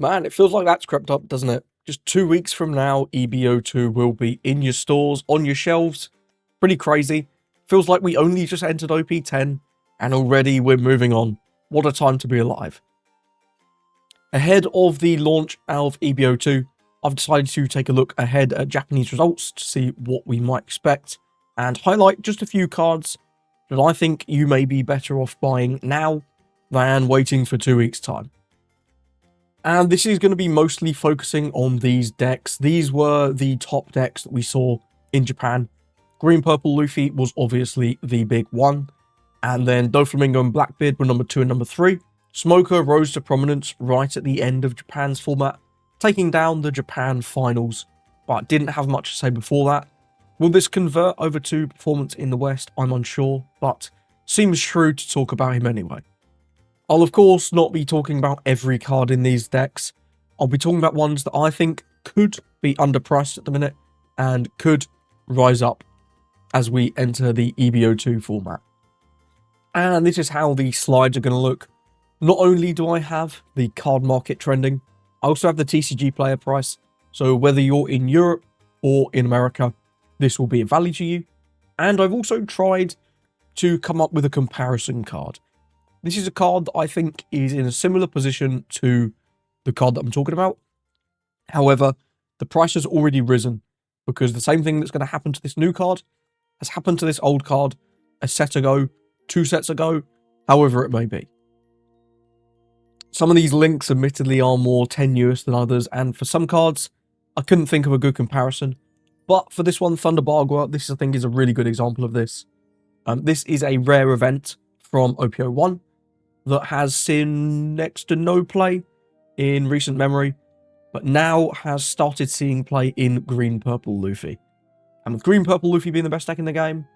Man, it feels like that's crept up, doesn't it? Just 2 weeks from now, EB02 will be in your stores, on your shelves. Pretty crazy. Feels like we only just entered OP10, and already we're moving on. What a time to be alive. Ahead of the launch of EB02, I've decided to take a look ahead at Japanese results to see what we might expect, and highlight just a few cards that I think you may be better off buying now than waiting for 2 weeks' time. And this is going to be mostly focusing on these decks. These were the top decks that we saw in Japan. Green Purple Luffy was obviously the big one. And then Doflamingo and Blackbeard were number 2 and number 3. Smoker rose to prominence right at the end of Japan's format, taking down the Japan finals, but didn't have much to say before that. Will this convert over to performance in the West? I'm unsure, but seems shrewd to talk about him anyway. I'll of course not be talking about every card in these decks. I'll be talking about ones that I think could be underpriced at the minute and could rise up as we enter the EB02 format. And this is how the slides are going to look. Not only do I have the card market trending, I also have the TCG player price. So whether you're in Europe or in America, this will be of value to you. And I've also tried to come up with a comparison card. This is a card that I think is in a similar position to the card that I'm talking about. However, the price has already risen because the same thing that's going to happen to this new card has happened to this old card a set ago, 2 sets ago, however it may be. Some of these links admittedly are more tenuous than others, and for some cards, I couldn't think of a good comparison. But for this one, Thunder Bargua, this I think is a really good example of this. This is a rare event from OP01 that has seen next to no play in recent memory, but now has started seeing play in Green Purple Luffy. And with Green Purple Luffy being the best deck in the game,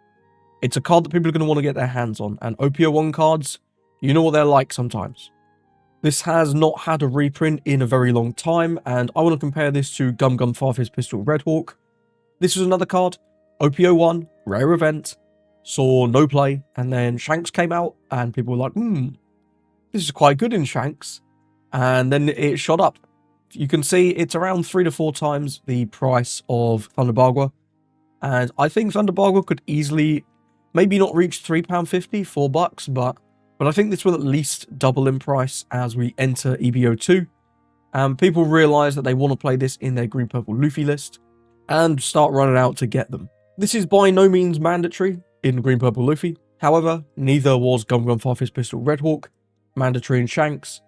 it's a card that people are going to want to get their hands on. And OP01 cards, you know what they're like sometimes. This has not had a reprint in a very long time, and I want to compare this to Gum Gum Farfetch'd Pistol Red Hawk. This is another card, OP01, rare event, saw no play, and then Shanks came out, and people were like, this is quite good in Shanks, and then it shot up. You can see it's around 3 to 4 times the price of Thunder Bargua, and I think Thunder Bargua could easily, maybe not reach £3.50, $4, but I think this will at least double in price as we enter EB02, and people realise that they want to play this in their Green Purple Luffy list, and start running out to get them. This is by no means mandatory in Green Purple Luffy, however, neither was Gum Gum Farfetch'd Pistol Red Hawk, mandatory in Shanks.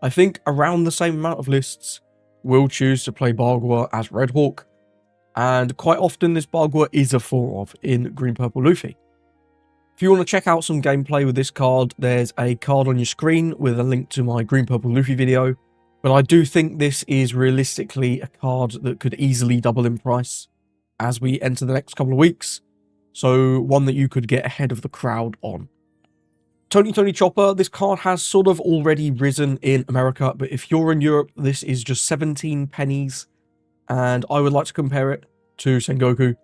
I think around the same amount of lists will choose to play Bargua as Red Hawk, and quite often this Bargua is a 4 of in Green Purple Luffy. If you want to check out some gameplay with this card, there's a card on your screen with a link to my Green Purple Luffy video, but I do think this is realistically a card that could easily double in price as we enter the next couple of weeks, so one that you could get ahead of the crowd on. Tony Chopper, this card has sort of already risen in America, but if you're in Europe, this is just 17 pennies, and I would like to compare it to Sengoku.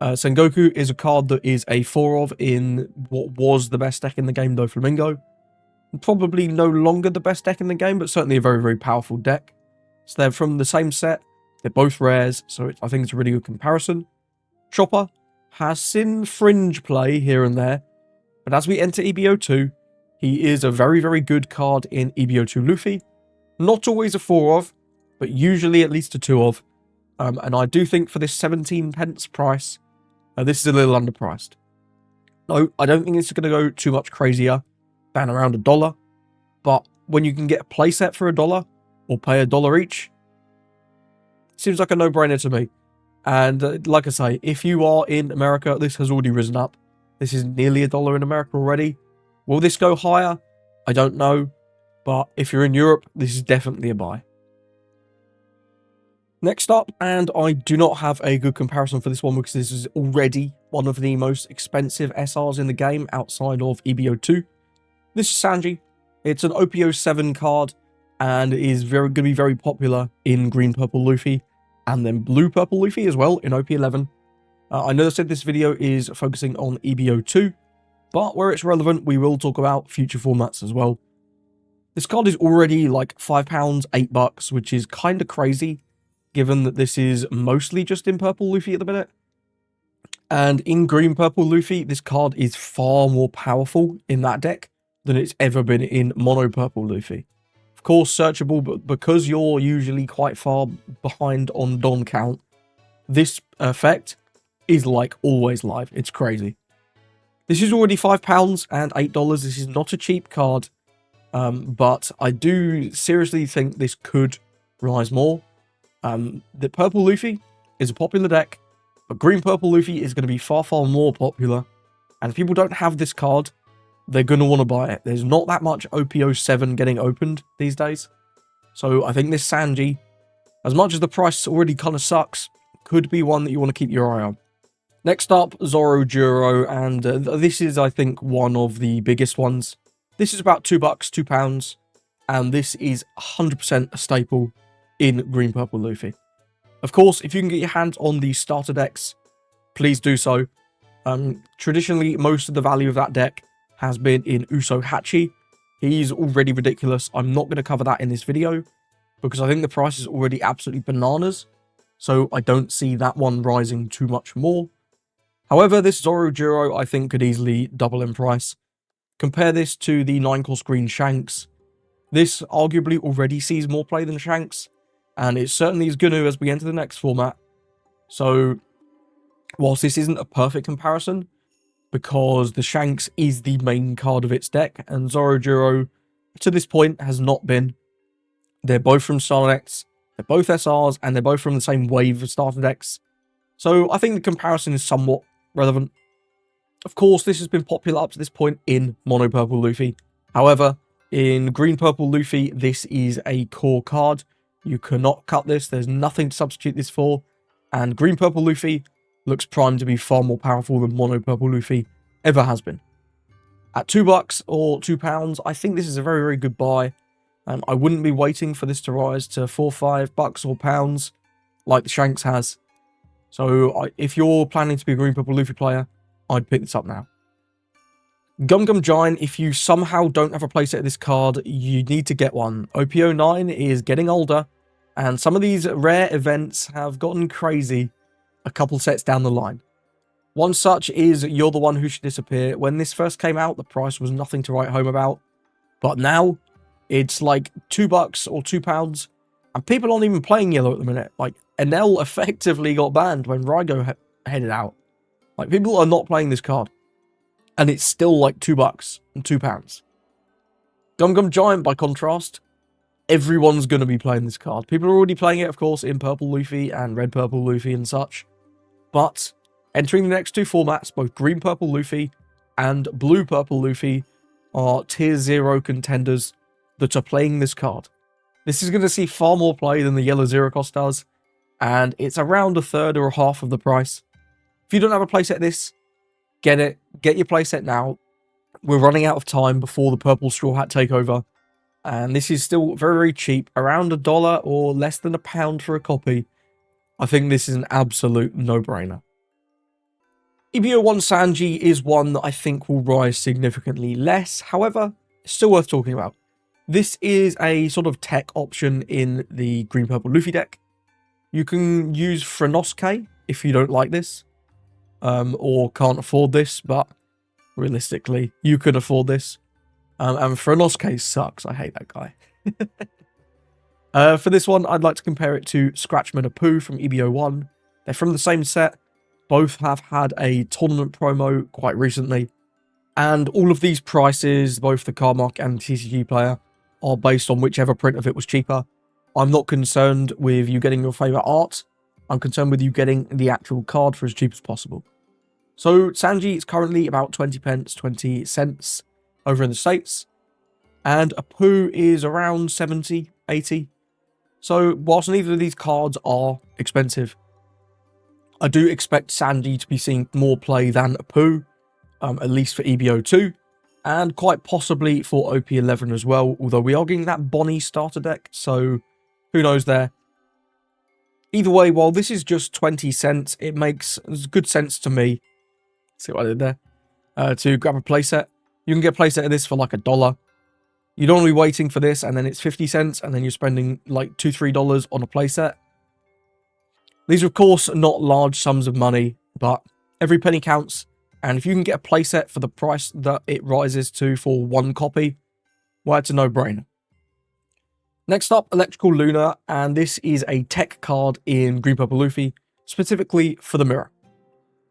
Sengoku is a card that is a 4 of in what was the best deck in the game, Doflamingo. Probably no longer the best deck in the game, but certainly a very, very powerful deck. So they're from the same set, they're both rares, so I think it's a really good comparison. Chopper has seen fringe play here and there, but as we enter EB02, he is a very, very good card in EB02 Luffy. Not always a 4 of, but usually at least a 2 of. And I do think for this 17 pence price, this is a little underpriced. No, I don't think it's going to go too much crazier than around $1. But when you can get a playset for $1 or pay $1 each, seems like a no-brainer to me. And like I say, if you are in America, this has already risen up. This is nearly $1 in America already. Will this go higher? I don't know. But if you're in Europe, this is definitely a buy. Next up, and I do not have a good comparison for this one because this is already one of the most expensive SRs in the game outside of EB02. This is Sanji. It's an OP07 card and is going to be very popular in Green Purple Luffy and then Blue Purple Luffy as well in OP11. I know I said this video is focusing on EB02, but where it's relevant, we will talk about future formats as well. This card is already like £5, $8, which is kind of crazy, given that this is mostly just in purple Luffy at the minute. And in green purple Luffy, this card is far more powerful in that deck than it's ever been in mono purple Luffy. Of course, searchable, but because you're usually quite far behind on Don count, this effect is like always live. It's crazy. This is already £5 and $8. This is not a cheap card, but I do seriously think this could rise more. The purple Luffy is a popular deck, but green purple Luffy is going to be far, far more popular. And if people don't have this card, they're going to want to buy it. There's not that much OP07 getting opened these days. So I think this Sanji, as much as the price already kind of sucks, could be one that you want to keep your eye on. Next up, Zoro Juro, and this is, I think, one of the biggest ones. This is about £2, £2, and this is 100% a staple in green purple Luffy. Of course, if you can get your hands on the starter decks, please do so. Traditionally, most of the value of that deck has been in Uso Hachi. He's already ridiculous. I'm not going to cover that in this video because I think the price is already absolutely bananas. So I don't see that one rising too much more. However, this Zoro Juro I think could easily double in price. Compare this to the 9-cost green Shanks. This arguably already sees more play than Shanks, and it certainly is going to as we enter the next format. So, whilst this isn't a perfect comparison, because the Shanks is the main card of its deck, and Zoro Juro, to this point, has not been. They're both from starter decks, they're both SRs, and they're both from the same wave of starter decks. So, I think the comparison is somewhat relevant. Of course, this has been popular up to this point in mono purple Luffy. However, in green purple Luffy, this is a core card. You cannot cut this. There's nothing to substitute this for. And green purple Luffy looks primed to be far more powerful than mono purple Luffy ever has been. At $2 or £2, I think this is a very, very good buy. I wouldn't be waiting for this to rise to $4, $5 or pounds like the Shanks has. So if you're planning to be a green purple Luffy player, I'd pick this up now. Gum Gum Giant, if you somehow don't have a playset of this card, you need to get one. OP09 is getting older, and some of these rare events have gotten crazy a couple sets down the line. One such is You're the One Who Should Disappear. When this first came out, the price was nothing to write home about, but now it's like $2 or £2, and people aren't even playing yellow at the minute. Like, Enel effectively got banned when Raigo headed out. Like, people are not playing this card. And it's still like $2 and £2. Gum Gum Giant, by contrast, everyone's going to be playing this card. People are already playing it, of course, in purple Luffy and red purple Luffy and such. But entering the next two formats, both green purple Luffy and blue purple Luffy are tier 0 contenders that are playing this card. This is going to see far more play than the yellow 0-cost does, and it's around a third or a half of the price. If you don't have a playset of this, get it. Get your playset now. We're running out of time before the purple Straw Hat takeover, and this is still very, very cheap, around $1 or less than £1 for a copy. I think this is an absolute no-brainer. EB01 Sanji is one that I think will rise significantly less. However, it's still worth talking about. This is a sort of tech option in the green purple Luffy deck. You can use Frenosuke if you don't like this, or can't afford this, but realistically, you could afford this. And Frenosuke sucks. I hate that guy. For this one, I'd like to compare it to Scratchman Apu from EB01. They're from the same set. Both have had a tournament promo quite recently. And all of these prices, both the card mark and the TCG player, are based on whichever print of it was cheaper. I'm not concerned with you getting your favourite art. I'm concerned with you getting the actual card for as cheap as possible. So Sanji is currently about 20 pence, 20 cents over in the States. And Apu is around 70, 80. So whilst neither of these cards are expensive, I do expect Sanji to be seeing more play than Apu, at least for EB02. And quite possibly for OP11 as well, although we are getting that Bonnie starter deck, so who knows there. Either way, while this is just 20 cents, it makes good sense to me. See what I did there? To grab a playset. You can get a playset of this for like $1. You don't want to be waiting for this and then it's 50 cents and then you're spending like $2, $3 on a playset. These are, of course, not large sums of money, but every penny counts. And if you can get a playset for the price that it rises to for one copy, well, it's a no-brainer. Next up, Electrical Luna, and this is a tech card in Green Purple Luffy, specifically for the mirror.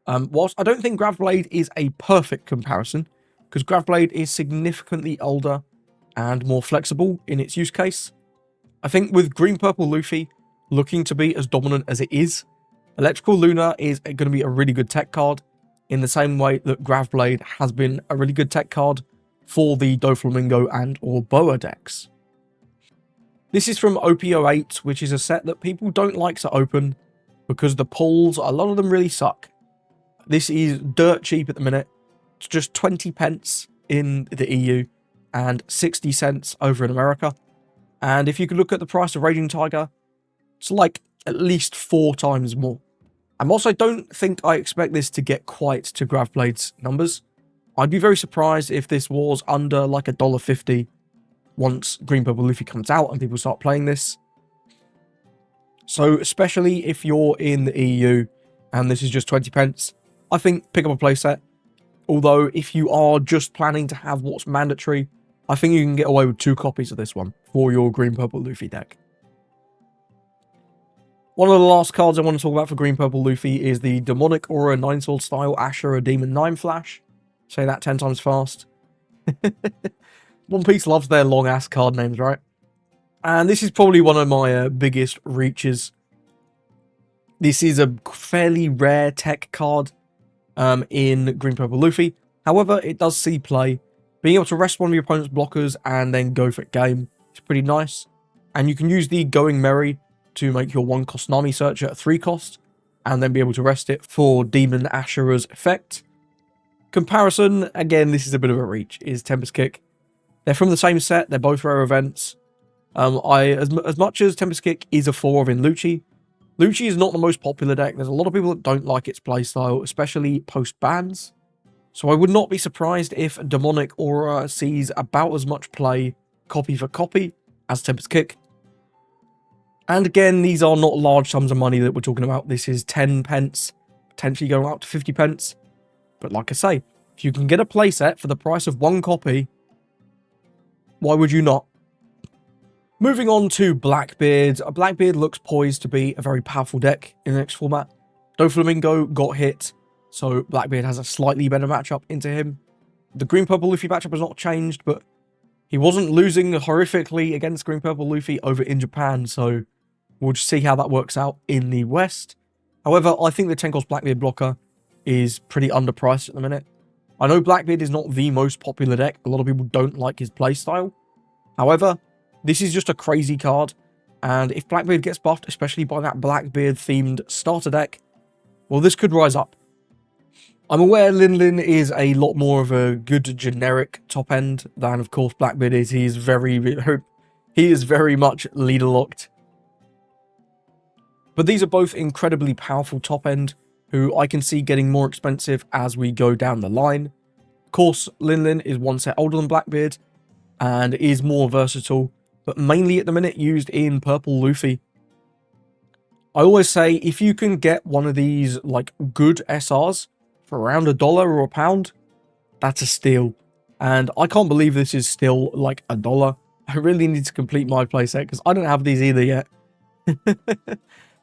Whilst I don't think Graveblade is a perfect comparison, because Graveblade is significantly older and more flexible in its use case, I think with Green Purple Luffy looking to be as dominant as it is, Electrical Luna is going to be a really good tech card in the same way that Graveblade has been a really good tech card for the Doflamingo and or Boa decks. This is from OP08, which is a set that people don't like to open because the pulls, a lot of them really suck. This is dirt cheap at the minute. It's just 20 pence in the EU and 60 cents over in America. And if you could look at the price of Raging Tiger, it's like at least 4 times more. I also don't think I expect this to get quite to Graveblade's numbers. I'd be very surprised if this was under like $1.50 once Green Purple Luffy comes out and people start playing this. So especially if you're in the EU and this is just 20 pence, I think pick up a playset. Although if you are just planning to have what's mandatory, I think you can get away with 2 copies of this one for your Green Purple Luffy deck. One of the last cards I want to talk about for Green Purple Luffy is the Demonic Aura 9 Sword style Ashura Demon 9 Flash. Say that 10 times fast. One Piece loves their long ass card names, right? And this is probably one of my biggest reaches. This is a fairly rare tech card in Green Purple Luffy. However, it does see play. Being able to rest one of your opponent's blockers and then go for game is pretty nice. And you can use the Going Merry to make your 1-cost Nami Searcher a 3-cost, and then be able to rest it for Demon Ashura's effect. Comparison, again, this is a bit of a reach, is Tempest Kick. They're from the same set, they're both rare events. As much as Tempest Kick is a 4 in Lucci, Lucci is not the most popular deck. There's a lot of people that don't like its playstyle, especially post-bans. So I would not be surprised if Demonic Aura sees about as much play, copy for copy, as Tempest Kick. And again, these are not large sums of money that we're talking about. This is 10 pence, potentially going up to 50 pence. But like I say, if you can get a playset for the price of 1 copy, why would you not? Moving on to Blackbeard. Blackbeard looks poised to be a very powerful deck in the next format. Doflamingo got hit, so Blackbeard has a slightly better matchup into him. The Green Purple Luffy matchup has not changed, but he wasn't losing horrifically against Green Purple Luffy over in Japan, so we'll just see how that works out in the West. However, I think the 10-cost Blackbeard blocker is pretty underpriced at the minute. I know Blackbeard is not the most popular deck. A lot of people don't like his playstyle. However, this is just a crazy card, and if Blackbeard gets buffed, especially by that Blackbeard-themed starter deck, well, this could rise up. I'm aware Lin is a lot more of a good generic top end than, of course, Blackbeard is. He is very much leader locked. But these are both incredibly powerful top end, who I can see getting more expensive as we go down the line. Of course, Lin is 1 set older than Blackbeard, and is more versatile, but mainly at the minute used in Purple Luffy. I always say, if you can get one of these, like, good SRs for around $1 or £1, that's a steal. And I can't believe this is still, like, $1. I really need to complete my playset, because I don't have these either yet.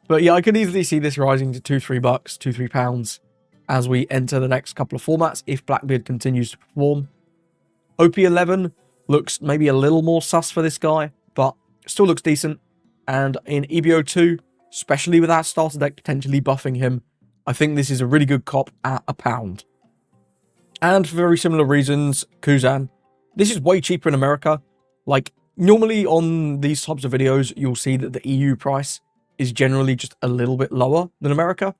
But yeah, I could easily see this rising to $2, $3, £2, £3 as we enter the next couple of formats if Blackbeard continues to perform. OP11 looks maybe a little more sus for this guy, but still looks decent. And in EB02, especially with that starter deck potentially buffing him, I think this is a really good cop at £1. And for very similar reasons, Kuzan. This is way cheaper in America. Like, normally on these types of videos, you'll see that the EU price is generally just a little bit lower than America.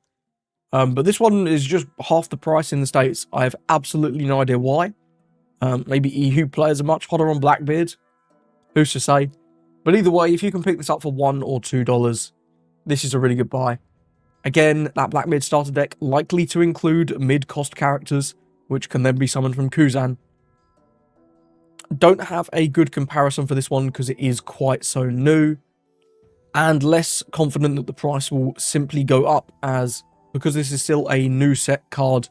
But this one is just half the price in the States. I have absolutely no idea why. Maybe EU players are much hotter on Blackbeard. Who's to say? But either way, if you can pick this up for $1 or $2, this is a really good buy. Again, that Blackbeard starter deck likely to include mid-cost characters, which can then be summoned from Kuzan. Don't have a good comparison for this one because it is quite so new, and less confident that the price will simply go up, as because this is still a new set card,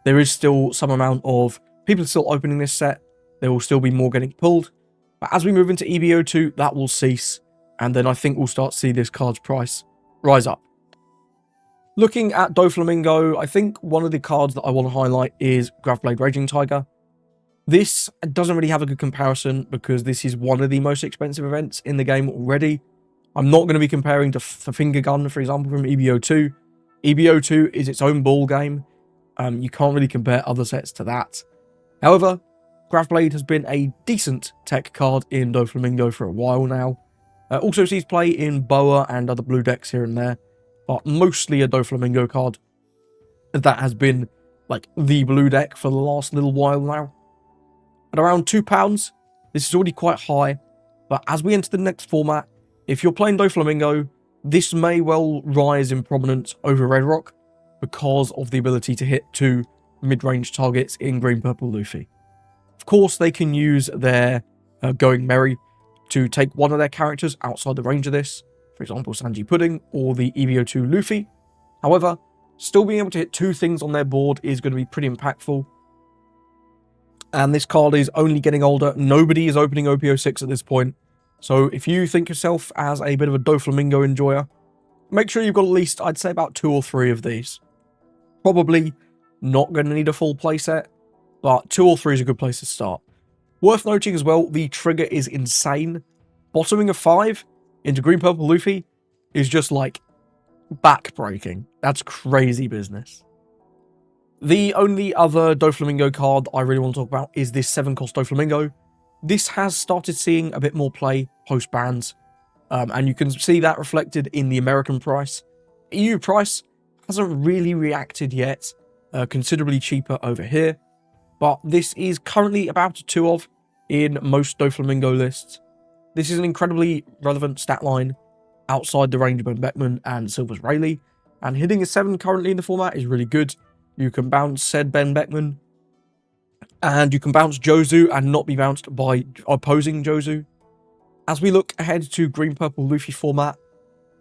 there is still some amount of people still opening this set. There will still be more getting pulled, but as we move into EB02, that will cease, and then I think we'll start to see this card's price rise up. Looking at Doflamingo, I think one of the cards that I want to highlight is Blackbeard Raging Tiger. This doesn't really have a good comparison because this is one of the most expensive events in the game already. I'm not going to be comparing to the Finger Gun, for example, from EB02. EB02 is its own ball game. You can't really compare other sets to that. However, Blackbeard has been a decent tech card in Doflamingo for a while now. Also sees play in Boa and other blue decks here and there, but mostly a Doflamingo card that has been like the blue deck for the last little while now. At around £2, this is already quite high, but as we enter the next format, if you're playing Doflamingo, this may well rise in prominence over Red Rock because of the ability to hit 2 mid-range targets in Green Purple Luffy. Of course, they can use their Going Merry to take one of their characters outside the range of this, for example, Sanji Pudding or the EB02 Luffy. However, still being able to hit 2 things on their board is going to be pretty impactful. And this card is only getting older. Nobody is opening OP06 at this point. So if you think yourself as a bit of a Doflamingo enjoyer, make sure you've got at least, I'd say, about 2 or 3 of these. Probably not going to need a full playset, but 2 or 3 is a good place to start. Worth noting as well, the trigger is insane. Bottoming a 5 into Green Purple Luffy is just like back-breaking. That's crazy business. The only other Doflamingo card I really want to talk about is this 7-cost Doflamingo. This has started seeing a bit more play post-bans, and you can see that reflected in the American price. EU price hasn't really reacted yet, considerably cheaper over here, but this is currently about a 2 of in most Doflamingo lists. This is an incredibly relevant stat line outside the range of Ben Beckman and Silver's Rayleigh, and hitting a 7 currently in the format is really good. You can bounce said Ben Beckman, and you can bounce Jozu and not be bounced by opposing Jozu. As we look ahead to Green Purple Luffy format,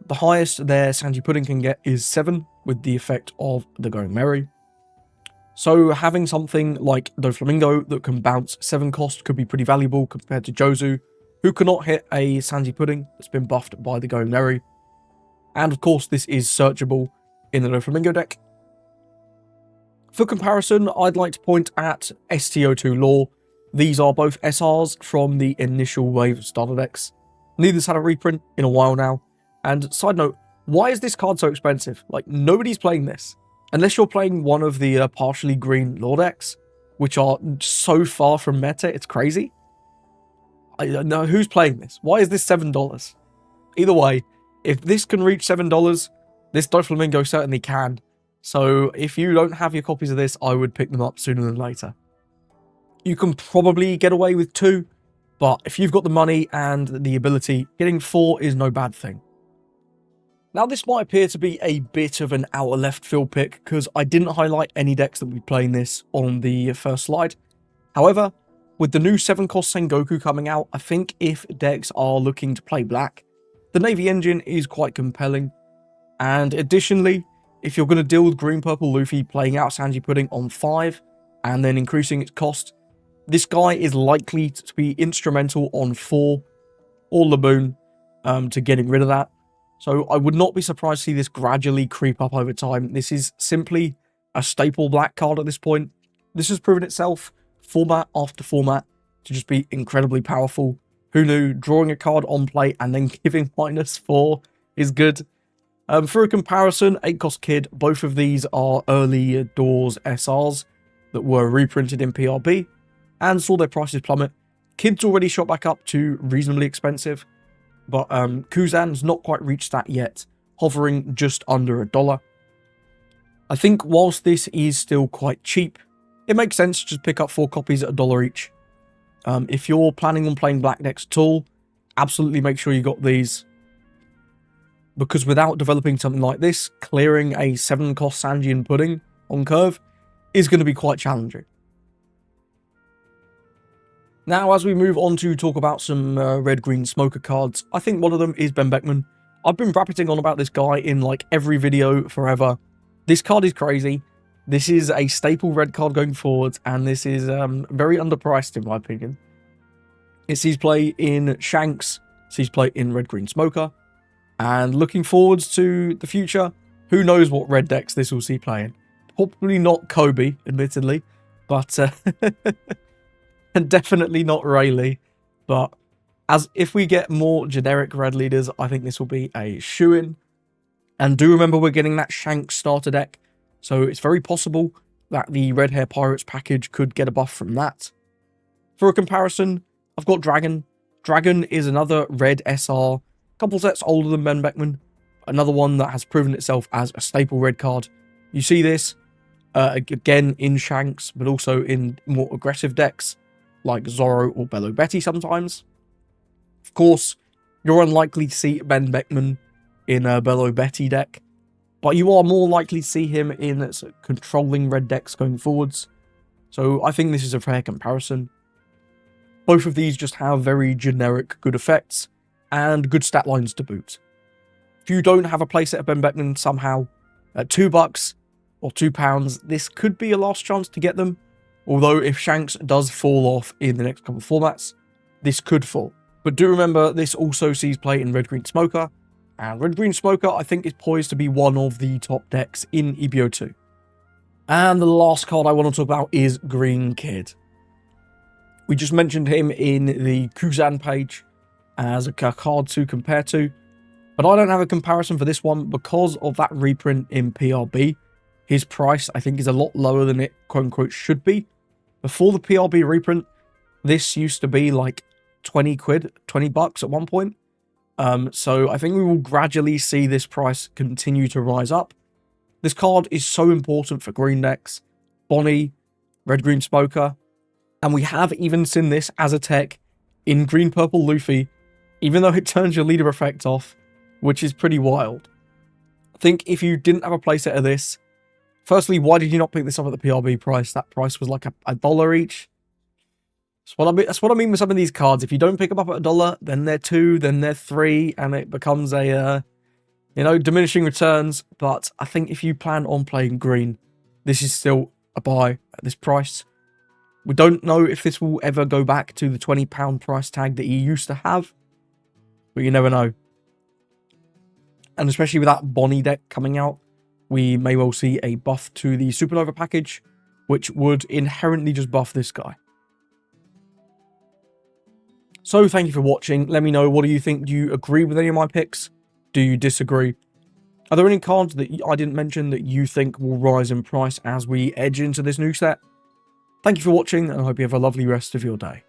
the highest their Sanji Pudding can get is 7 with the effect of the Going Merry. So having something like Doflamingo that can bounce 7 cost could be pretty valuable compared to Jozu, who cannot hit a Sanji Pudding that's been buffed by the Going Merry. And of course this is searchable in the Doflamingo deck. For comparison, I'd like to point at STO2 Lore. These are both SRs from the initial wave of starter decks. Neither's had a reprint in a while now. And side note, why is this card so expensive? Like, nobody's playing this. Unless you're playing one of the partially green lore decks, which are so far from meta, it's crazy. I don't know who's playing this. Why is this $7? Either way, if this can reach $7, this Doflamingo certainly can. So if you don't have your copies of this, I would pick them up sooner than later. You can probably get away with 2, but if you've got the money and the ability, getting 4 is no bad thing. Now this might appear to be a bit of an out of left field pick because I didn't highlight any decks that would be playing this on the first slide. However, with the new 7-cost Sengoku coming out, I think if decks are looking to play black, the Navy engine is quite compelling. And additionally, if you're going to deal with Green Purple Luffy playing out Sanji Pudding on 5 and then increasing its cost, this guy is likely to be instrumental on 4 or Laboon to getting rid of that. So I would not be surprised to see this gradually creep up over time. This is simply a staple black card at this point. This has proven itself format after format to just be incredibly powerful. Who knew drawing a card on play and then giving -4 is good. For a comparison, 8-cost Kid, both of these are early doors SRs that were reprinted in PRB and saw their prices plummet. Kid's already shot back up to reasonably expensive, but Kuzan's not quite reached that yet, hovering just under $1. I think whilst this is still quite cheap, it makes sense to just pick up 4 copies at $1 each. If you're planning on playing black decks at all, absolutely make sure you got these. Because without developing something like this, clearing a 7-cost Sanji and Pudding on curve is going to be quite challenging. Now, as we move on to talk about some red-green smoker cards, I think one of them is Ben Beckman. I've been rapiding on about this guy in like every video forever. This card is crazy. This is a staple red card going forward, and this is very underpriced in my opinion. It sees play in Shanks, sees play in red-green smoker, and looking forwards to the future, who knows what red decks this will see playing. Probably not Kobe, admittedly, but and definitely not Rayleigh. But as if we get more generic red leaders, I think this will be a shoo-in. And do remember we're getting that Shanks starter deck, so it's very possible that the Red Hair Pirates package could get a buff from that. For a comparison, I've got Dragon. Dragon is another red SR, couple sets older than Ben Beckman, another one that has proven itself as a staple red card. You see this again in Shanks, but also in more aggressive decks like Zorro or Bello Betty sometimes. Of course, you're unlikely to see Ben Beckman in a Bello Betty deck, but you are more likely to see him in controlling red decks going forwards. So I think this is a fair comparison. Both of these just have very generic good effects and good stat lines to boot. If you don't have a playset of Ben Beckman somehow, at $2 or £2, this could be a last chance to get them. Although if Shanks does fall off in the next couple of formats, this could fall. But do remember, this also sees play in red-green smoker, and red-green smoker I think is poised to be one of the top decks in EB02. And the last card I want to talk about is Green Kid. We just mentioned him in the Kuzan page as a card to compare to, but I don't have a comparison for this one because of that reprint in PRB. His price, I think, is a lot lower than it quote-unquote should be. Before the PRB reprint, this used to be like 20 quid, 20 bucks at one point. So I think we will gradually see this price continue to rise up. This card is so important for green decks, Bonnie, red-green smoker, and we have even seen this as a tech in green-purple Luffy, even though it turns your leader effect off, which is pretty wild. I think if you didn't have a playset of this, firstly, why did you not pick this up at the PRB price? That price was like a dollar each. That's what I mean with some of these cards. If you don't pick them up at $1, then they're $2, then they're $3, and it becomes a, diminishing returns. But I think if you plan on playing green, this is still a buy at this price. We don't know if this will ever go back to the £20 price tag that you used to have, but you never know. And especially with that Bonnie deck coming out, we may well see a buff to the Supernova package, which would inherently just buff this guy. So thank you for watching. Let me know, what do you think? Do you agree with any of my picks? Do you disagree? Are there any cards that I didn't mention that you think will rise in price as we edge into this new set? Thank you for watching, and I hope you have a lovely rest of your day.